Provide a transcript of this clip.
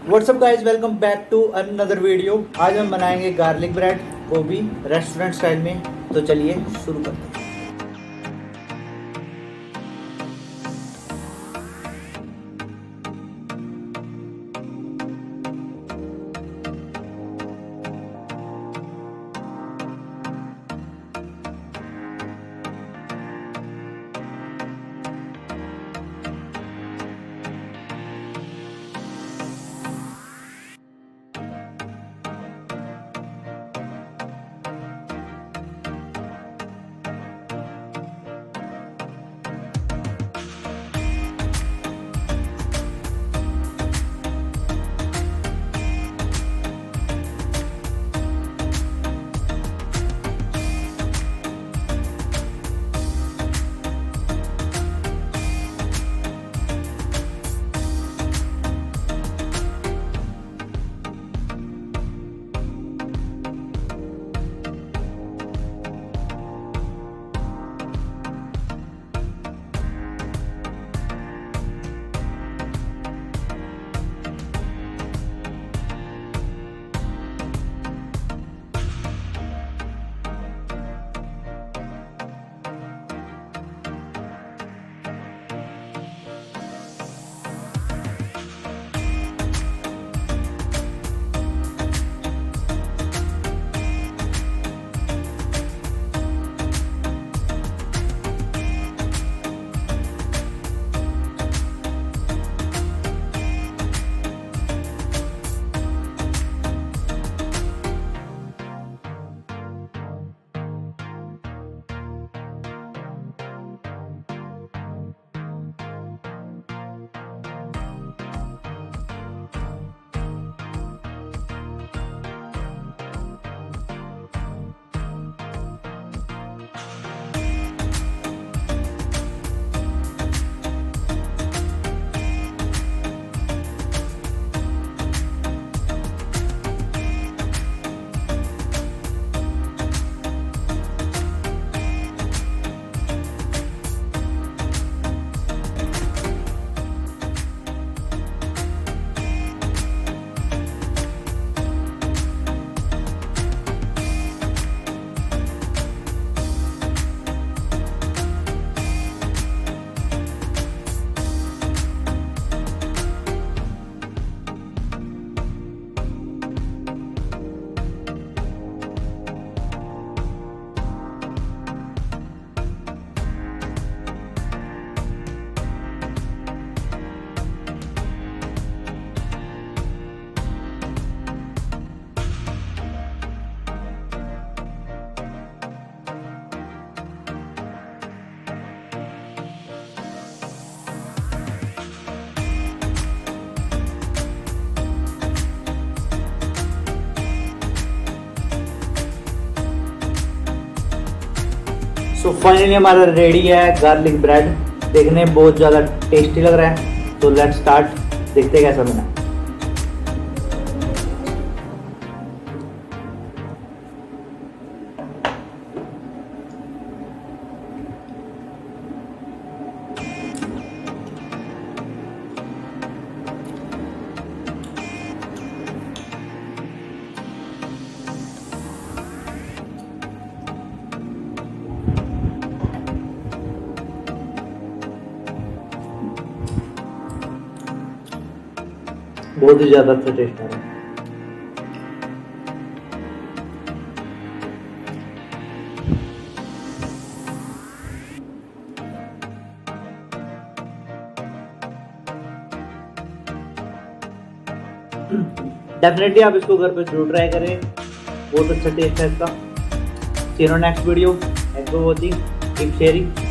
WhatsApp guys, welcome back to another video. आज हम बनाएंगे गार्लिक ब्रेड, वो भी रेस्टोरेंट स्टाइल में। तो चलिए शुरू करते हैं। तो फाइनली हमारा रेडी है गार्लिक ब्रेड। देखने में बहुत ज़्यादा टेस्टी लग रहा है। तो लेट्स स्टार्ट, देखते हैं कैसा बना। बहुत ही ज़्यादा अच्छा टेस्ट आ रहा है। डेफिनेटली आप इसको घर पे जरूर ट्राई करें, बहुत अच्छा टेस्ट है इसका। See you next video. Thanks for watching, keep sharing.